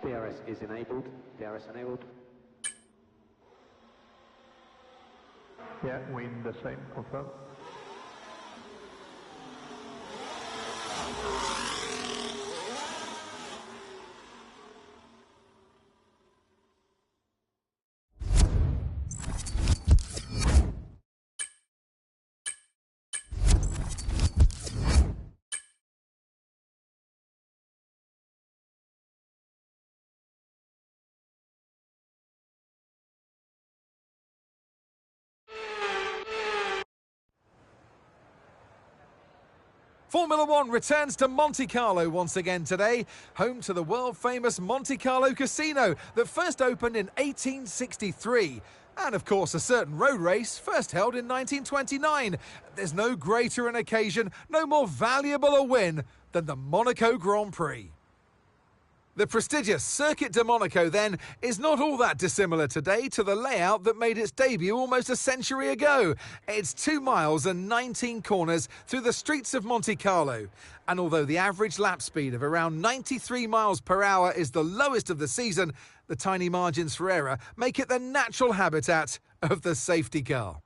DRS is enabled. DRS enabled. Yeah, wind the same, confirm. Formula One returns to Monte Carlo once again today, home to the world-famous Monte Carlo Casino that first opened in 1863. And of course, a certain road race first held in 1929. There's no greater an occasion, no more valuable a win than the Monaco Grand Prix. The prestigious Circuit de Monaco, then, is not all that dissimilar today to the layout that made its debut almost a century ago. It's 2 miles and 19 corners through the streets of Monte Carlo. And although the average lap speed of around 93 miles per hour is the lowest of the season, the tiny margins for error make it the natural habitat of the safety car.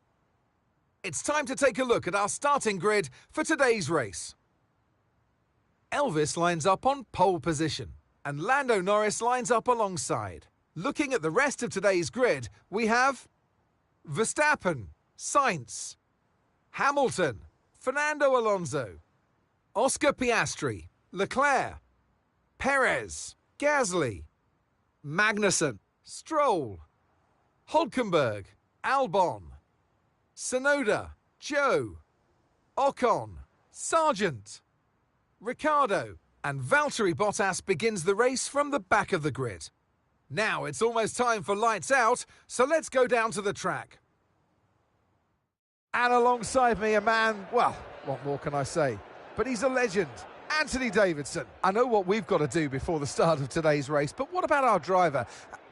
It's time to take a look at our starting grid for today's race. Elvis lines up on pole position, and Lando Norris lines up alongside. Looking at the rest of today's grid, we have Verstappen, Sainz, Hamilton, Fernando Alonso, Oscar Piastri, Leclerc, Perez, Gasly, Magnussen, Stroll, Hülkenberg, Albon, Tsunoda, Zhou, Ocon, Sargent, Ricciardo, and Valtteri Bottas begins the race from the back of the grid. Now it's almost time for lights out, so let's go down to the track. And alongside me, a man, well, what more can I say? But he's a legend, Anthony Davidson. I know what we've got to do before the start of today's race, but what about our driver?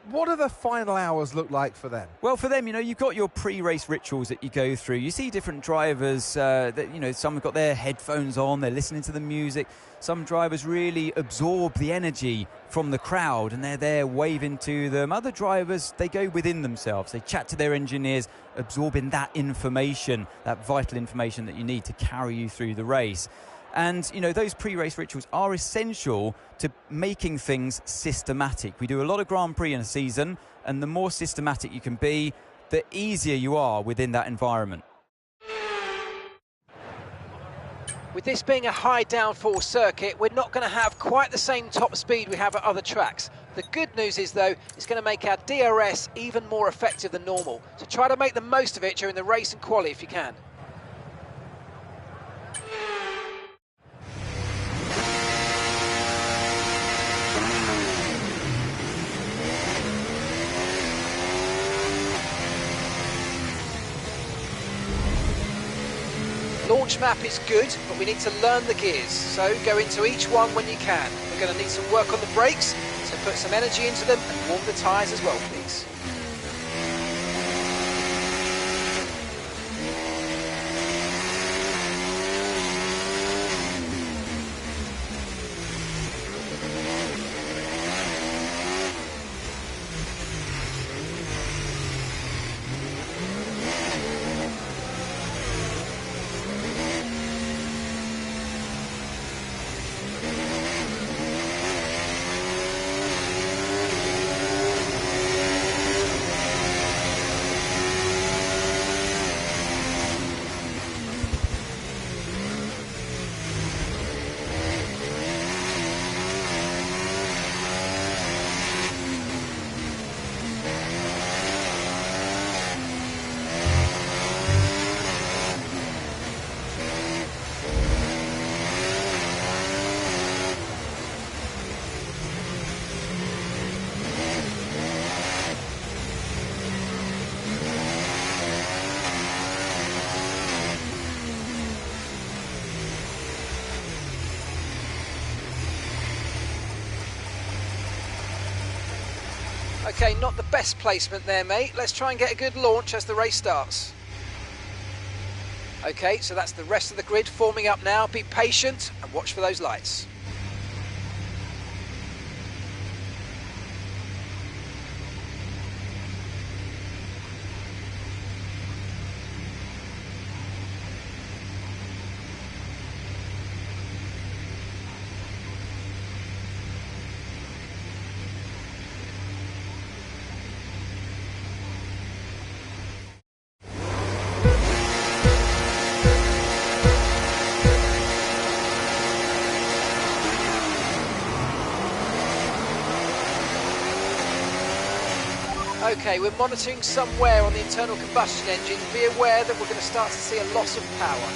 What do the final hours look like for them? Well, for them, you've got your pre-race rituals that you go through. You see different drivers that, some have got their headphones on, they're listening to the music. Some drivers really absorb the energy from the crowd and they're there waving to them. Other drivers, they go within themselves. They chat to their engineers, absorbing that information, that vital information that you need to carry you through the race. And, those pre-race rituals are essential to making things systematic. We do a lot of Grand Prix in a season, and the more systematic you can be, the easier you are within that environment. With this being a high downforce circuit, we're not going to have quite the same top speed we have at other tracks. The good news is, though, it's going to make our DRS even more effective than normal. So try to make the most of it during the race and quali if you can. Launch map is good, but we need to learn the gears, so go into each one when you can. We're going to need some work on the brakes, so put some energy into them and warm the tyres as well, please. Okay, not the best placement there, mate. Let's try and get a good launch as the race starts. Okay, so that's the rest of the grid forming up now. Be patient and watch for those lights. Okay, we're monitoring some wear on the internal combustion engine. Be aware that we're going to start to see a loss of power.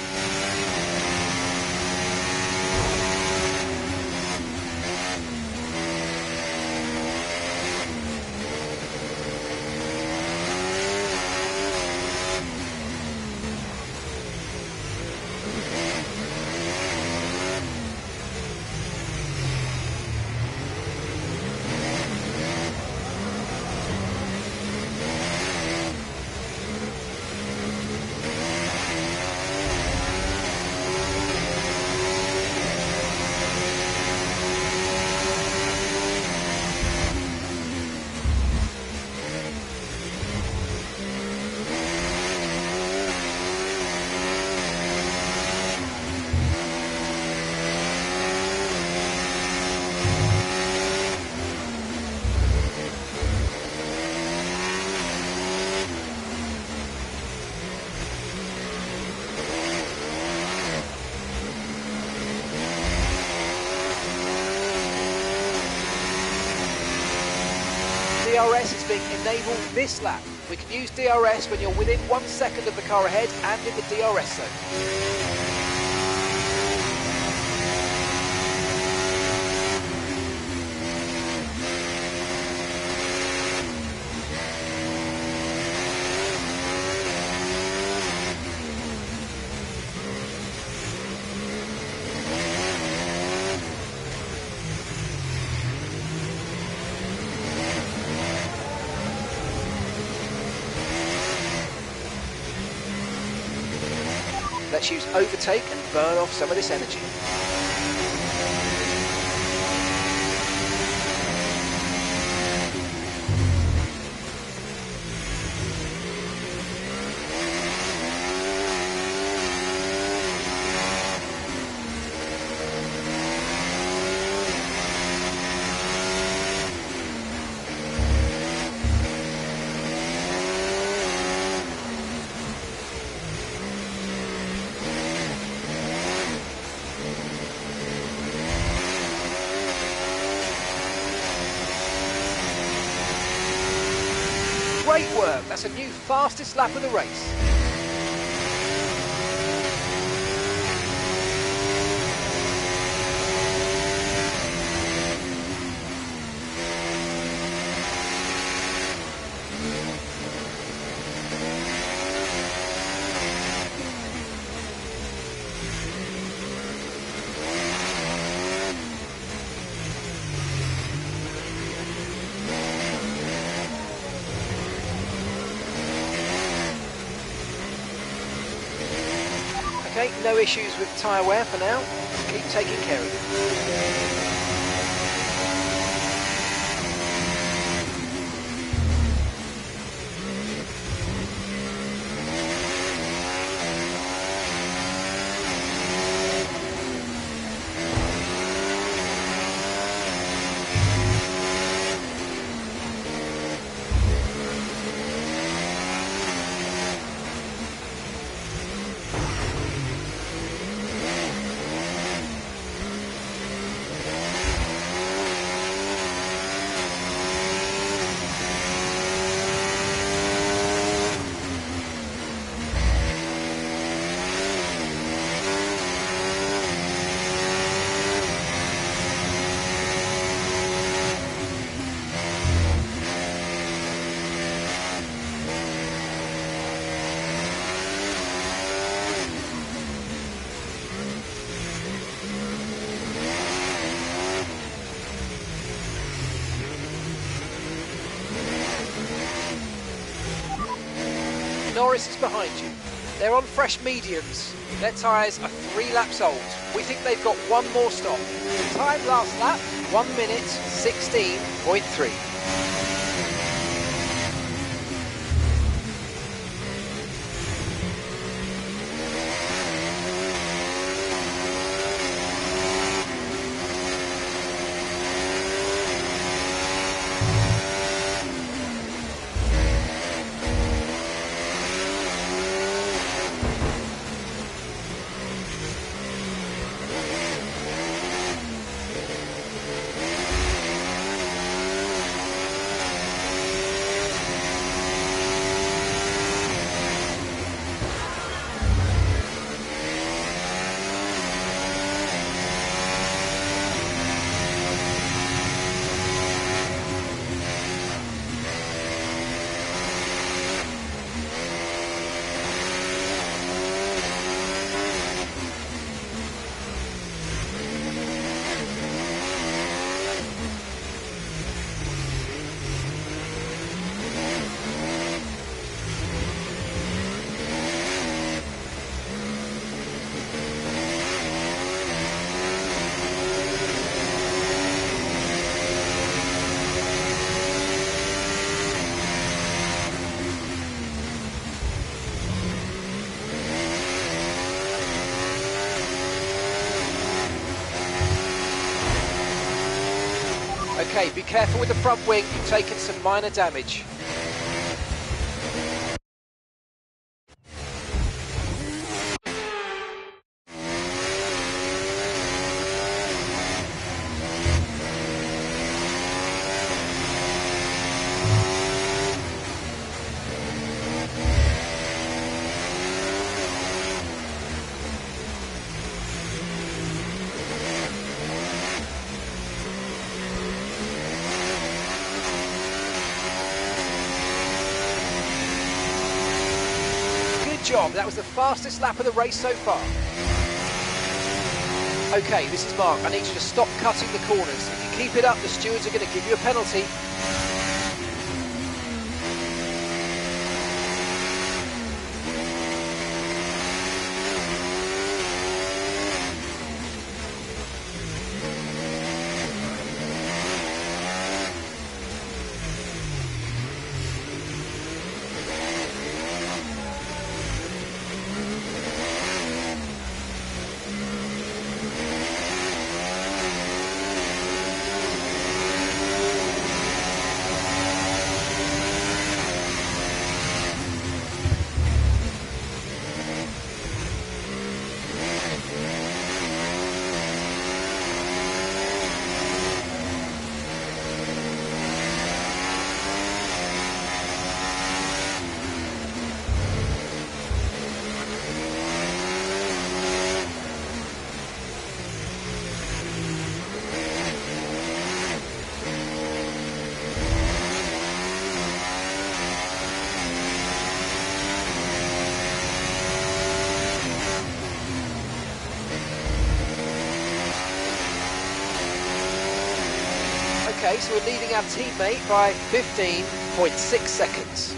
DRS is being enabled this lap. We can use DRS when you're within 1 second of the car ahead and in the DRS zone. Let's use overtake and burn off some of this energy. Great work, that's a new fastest lap of the race. Okay, no issues with tyre wear for now. Keep taking care of it. Norris is behind you. They're on fresh mediums. Their tyres are 3 laps old. We think they've got one more stop. Time last lap, 1 minute 16.3. Okay, be careful with the front wing, you've taken some minor damage. Job. That was the fastest lap of the race so far. Okay, this is Mark. I need you to stop cutting the corners. If you keep it up, the stewards are going to give you a penalty. Okay, so we're leading our teammate by 15.6 seconds.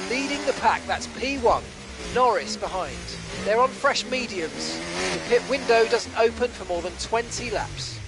Leading the pack, that's P1, Norris behind. They're on fresh mediums. The pit window doesn't open for more than 20 laps.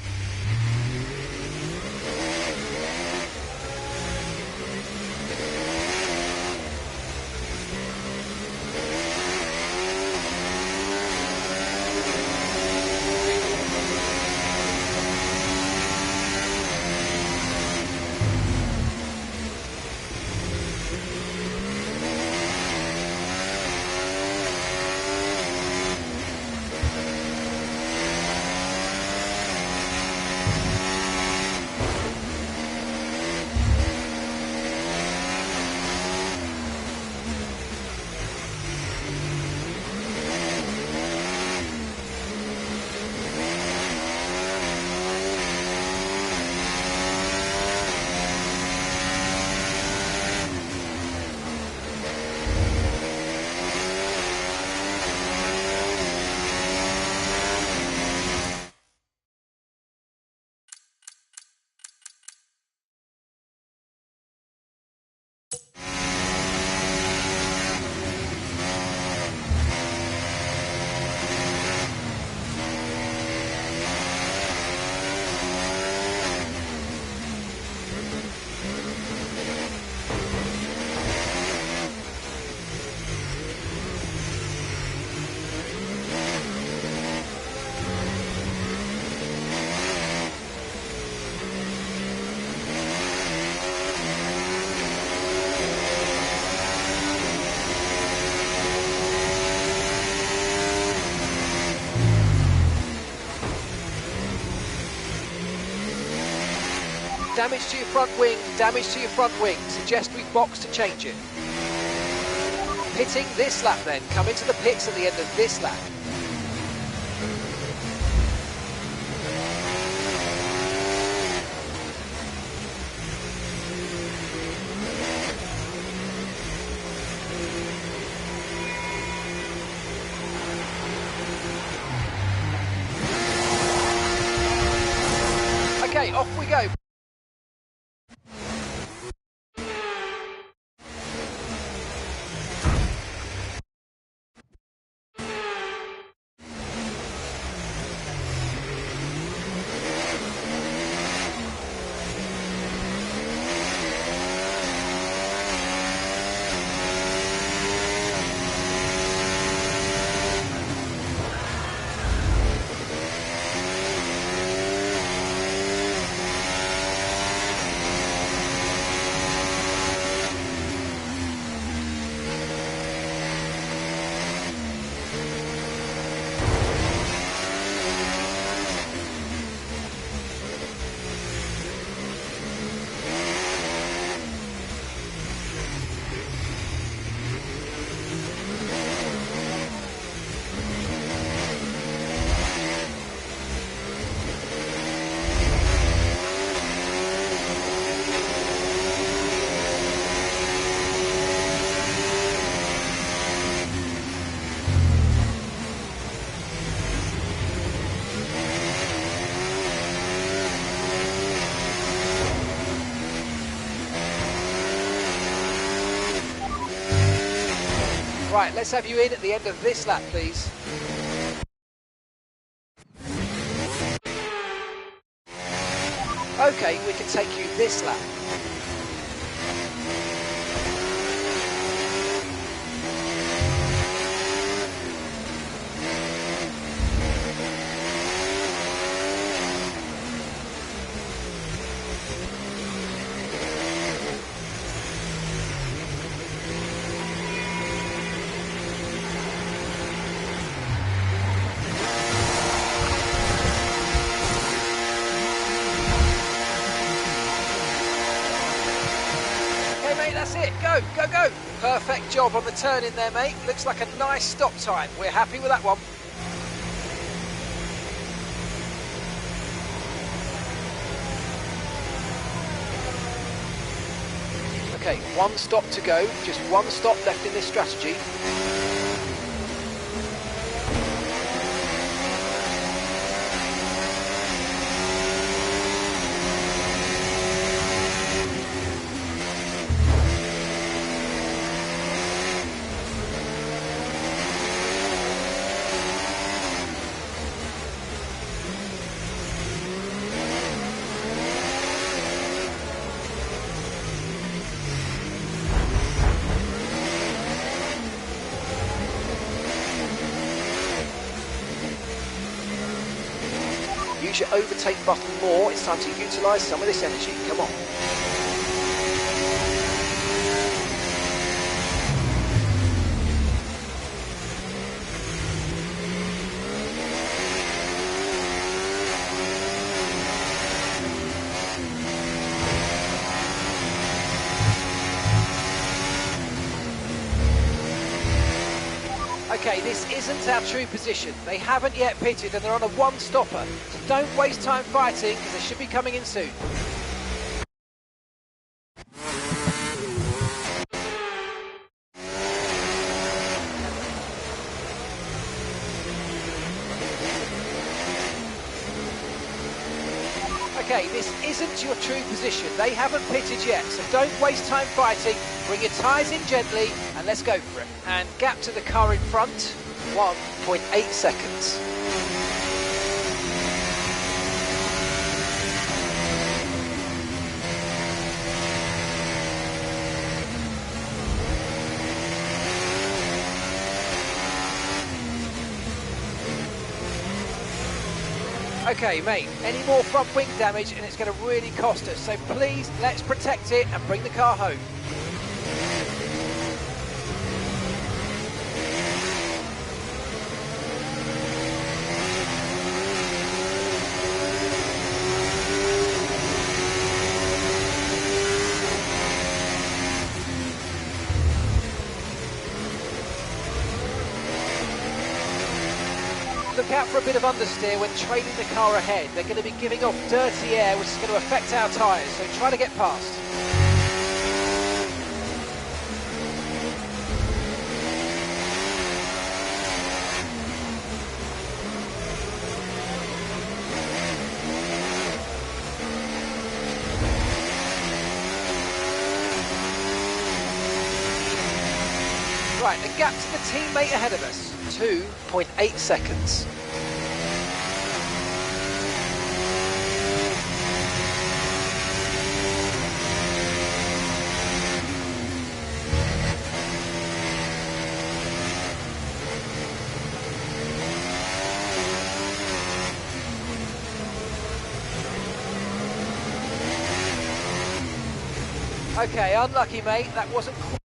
damage to your front wing, damage to your front wing. Suggest we box to change it. Pitting this lap then. Come into the pits at the end of this lap. Okay, off we go. Right, let's have you in at the end of this lap, please. Okay, we can take you this lap. That's it, go, go, go. Perfect job on the turn in there, mate. Looks like a nice stop time. We're happy with that one. Okay, one stop to go. Just one stop left in this strategy. Use your overtake button more. It's time to utilise some of this energy. Come on. Okay, this isn't our true position. They haven't yet pitted and they're on a one-stopper. So don't waste time fighting because they should be coming in soon. Okay, this isn't your true position. They haven't pitted yet, so don't waste time fighting. Bring your tyres in gently and let's go for it. And gap to the car in front, 1.8 seconds. Okay, mate, any more front wing damage and it's going to really cost us. So please, let's protect it and bring the car home. look out for a bit of understeer when trailing the car ahead. They're going to be giving off dirty air, which is going to affect our tyres, so try to get past. Right, the gap to the teammate ahead of us, 2.8 seconds. Okay, unlucky, mate. That wasn't quite.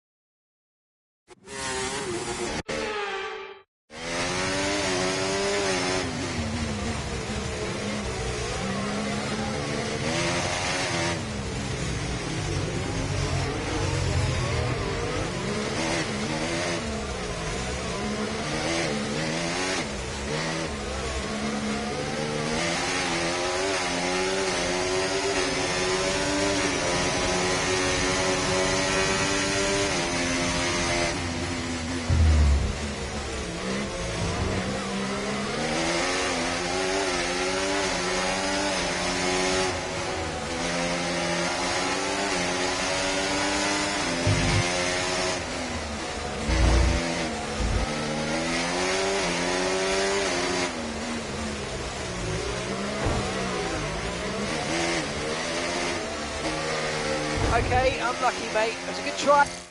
Okay, unlucky, mate. It was a good try.